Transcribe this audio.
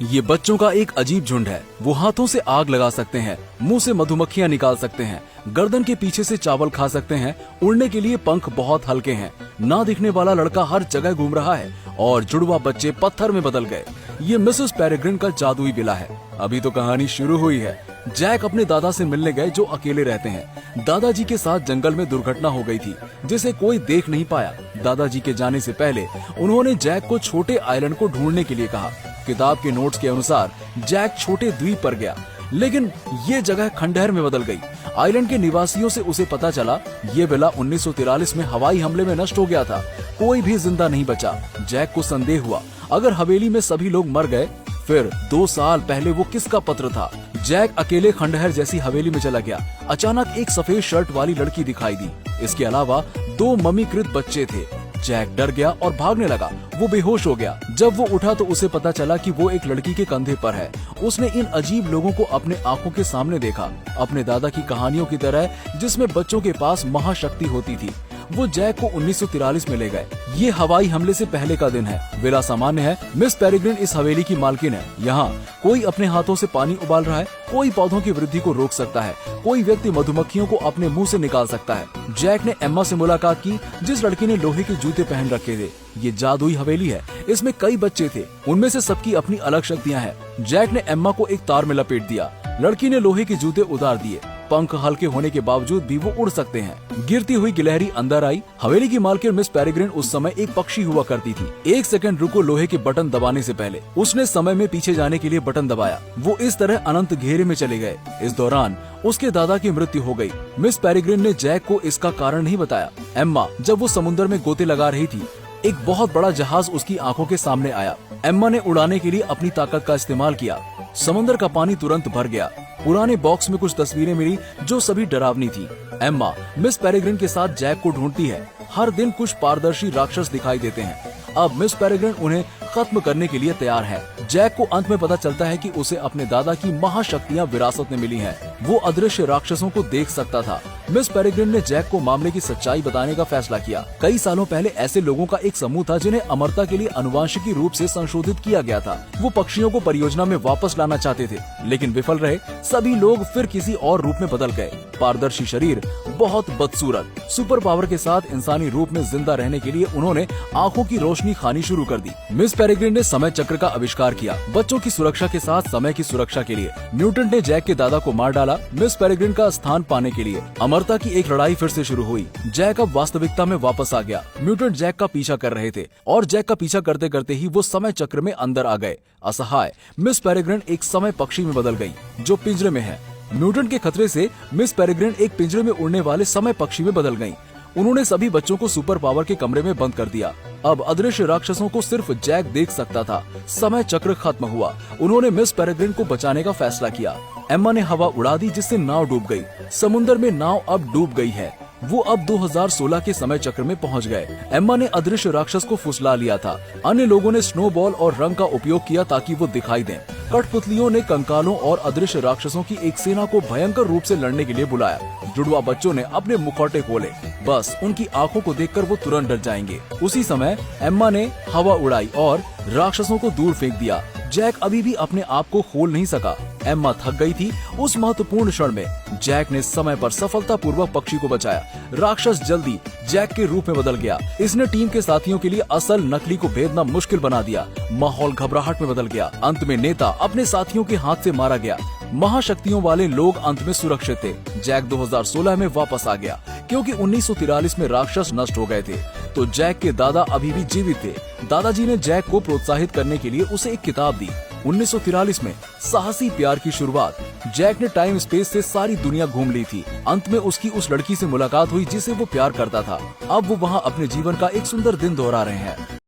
ये बच्चों का एक अजीब झुंड है। वो हाथों से आग लगा सकते हैं, मुंह से मधुमक्खियां निकाल सकते हैं, गर्दन के पीछे से चावल खा सकते हैं, उड़ने के लिए पंख बहुत हल्के हैं। ना दिखने वाला लड़का हर जगह घूम रहा है और जुड़वा बच्चे पत्थर में बदल गए। ये मिसेस पेरेग्रिन का जादुई बिला है। अभी तो कहानी शुरू हुई है। जैक अपने दादा से मिलने गए जो अकेले रहते हैं। दादाजी के साथ जंगल में दुर्घटना हो गई थी जिसे कोई देख नहीं पाया। दादाजी के जाने से पहले उन्होंने जैक को छोटे आइलैंड को ढूंढने के लिए कहा। किताब के नोट्स के अनुसार जैक छोटे द्वीप पर गया, लेकिन ये जगह खंडहर में बदल गई। आइलैंड के निवासियों से उसे पता चला ये विला 1943 में हवाई हमले में नष्ट हो गया था। कोई भी जिंदा नहीं बचा। जैक को संदेह हुआ, अगर हवेली में सभी लोग मर गए फिर 2 साल पहले वो किसका पत्र था। जैक अकेले खंडहर जैसी हवेली में चला गया। अचानक एक सफेद शर्ट वाली लड़की दिखाई दी। इसके अलावा 2 ममीकृत बच्चे थे। जैक डर गया और भागने लगा। वो बेहोश हो गया। जब वो उठा तो उसे पता चला कि वो एक लड़की के कंधे पर है। उसने इन अजीब लोगों को अपने आंखों के सामने देखा, अपने दादा की कहानियों की तरह जिसमें बच्चों के पास महाशक्ति होती थी। वो जैक को 1943 में ले गए। ये हवाई हमले से पहले का दिन है। विला सामान्य है। मिस पेरेग्रिन इस हवेली की मालकिन है। यहाँ कोई अपने हाथों से पानी उबाल रहा है, कोई पौधों की वृद्धि को रोक सकता है, कोई व्यक्ति मधुमक्खियों को अपने मुंह से निकाल सकता है। जैक ने एम्मा से मुलाकात की, जिस लड़की ने लोहे के जूते पहन रखे थे। ये जादुई हवेली है। इसमें कई बच्चे थे, उनमें से सबकी अपनी अलग शक्तियाँ हैं। जैक ने एम्मा को एक तार में लपेट दिया। लड़की ने लोहे के जूते उतार दिए। पंख हल्के होने के बावजूद भी वो उड़ सकते हैं। गिरती हुई गिलहरी अंदर आई। हवेली की मालकिन मिस पेरेग्रिन उस समय एक पक्षी हुआ करती थी। 1 सेकंड रुको लोहे के बटन दबाने से पहले। उसने समय में पीछे जाने के लिए बटन दबाया। वो इस तरह अनंत घेरे में चले गए। इस दौरान उसके दादा की मृत्यु हो गई। मिस पेरेग्रिन ने जैक को इसका कारण नहीं बताया। एम्मा जब वो समुद्र में गोते लगा रही थी, एक बहुत बड़ा जहाज उसकी आंखों के सामने आया। एम्मा ने उड़ाने के लिए अपनी ताकत का इस्तेमाल किया। समंदर का पानी तुरंत भर गया। पुराने बॉक्स में कुछ तस्वीरें मिली जो सभी डरावनी थी। एम्मा मिस पेरेग्रिन के साथ जैक को ढूंढती है। हर दिन कुछ पारदर्शी राक्षस दिखाई देते हैं। अब मिस पेरेग्रिन उन्हें खत्म करने के लिए तैयार है। जैक को अंत में पता चलता है कि उसे अपने दादा की महाशक्तियां विरासत में मिली हैं। वो अदृश्य राक्षसों को देख सकता था। मिस पेरेग्रिन ने जैक को मामले की सच्चाई बताने का फैसला किया। कई सालों पहले ऐसे लोगों का एक समूह था जिन्हें अमरता के लिए अनुवांशिकी रूप से संशोधित किया गया था। वो पक्षियों को परियोजना में वापस लाना चाहते थे, लेकिन विफल रहे। सभी लोग फिर किसी और रूप में बदल गए। पारदर्शी शरीर, बहुत बदसूरत। सुपर पावर के साथ इंसानी रूप में जिंदा रहने के लिए उन्होंने आंखों की रोशनी खानी शुरू कर दी। मिस पेरेग्रिन ने समय चक्र का आविष्कार किया, बच्चों की सुरक्षा के साथ समय की सुरक्षा के लिए। म्यूटेंट ने जैक के दादा को मार डाला, मिस पेरेग्रिन का स्थान पाने के लिए। अमरता की एक लड़ाई फिर से शुरू हुई। जैक अब वास्तविकता में वापस आ गया। म्यूटेंट जैक का पीछा कर रहे थे और जैक का पीछा करते करते ही वो समय चक्र में अंदर आ गए। असहाय मिस पेरेग्रिन एक समय पक्षी में बदल गई जो पिंजरे में है। म्यूटेंट के खतरे से मिस पेरेग्रिन एक पिंजरे में उड़ने वाले समय पक्षी में बदल गयी। उन्होंने सभी बच्चों को सुपर पावर के कमरे में बंद कर दिया। अब अदृश्य राक्षसों को सिर्फ जैक देख सकता था। समय चक्र खत्म हुआ। उन्होंने मिस पेरेग्रिन को बचाने का फैसला किया। एम्मा ने हवा उड़ा दी जिससे नाव डूब गई। समुद्र में नाव अब डूब गई है। वो अब 2016 के समय चक्र में पहुंच गए। एम्मा ने अदृश्य राक्षस को फुसला लिया था। अन्य लोगों ने स्नोबॉल और रंग का उपयोग किया ताकि वो दिखाई दें। कठपुतलियों ने कंकालों और अदृश्य राक्षसों की एक सेना को भयंकर रूप से लड़ने के लिए बुलाया। जुड़वा बच्चों ने अपने मुखौटे खोले, बस उनकी आंखों को देखकर वो तुरंत डर जाएंगे। उसी समय एम्मा ने हवा उड़ाई और राक्षसों को दूर फेंक दिया। जैक अभी भी अपने आप को खोल नहीं सका। एम्मा थक गई थी। उस महत्वपूर्ण क्षण में जैक ने समय पर सफलतापूर्वक पक्षी को बचाया। राक्षस जल्दी जैक के रूप में बदल गया। इसने टीम के साथियों के लिए असल नकली को भेदना मुश्किल बना दिया। माहौल घबराहट में बदल गया। अंत में नेता अपने साथियों के हाथ से मारा गया। महाशक्तियों वाले लोग अंत में सुरक्षित थे। जैक 2016 में वापस आ गया क्योंकि 1943 में राक्षस नष्ट हो गए थे। तो जैक के दादा अभी भी जीवित थे। दादाजी ने जैक को प्रोत्साहित करने के लिए उसे एक किताब दी। 1943 में साहसी प्यार की शुरुआत। जैक ने टाइम स्पेस से सारी दुनिया घूम ली थी। अंत में उसकी उस लड़की से मुलाकात हुई जिसे वो प्यार करता था। अब वो वहाँ अपने जीवन का एक सुंदर दिन दोहरा रहे हैं।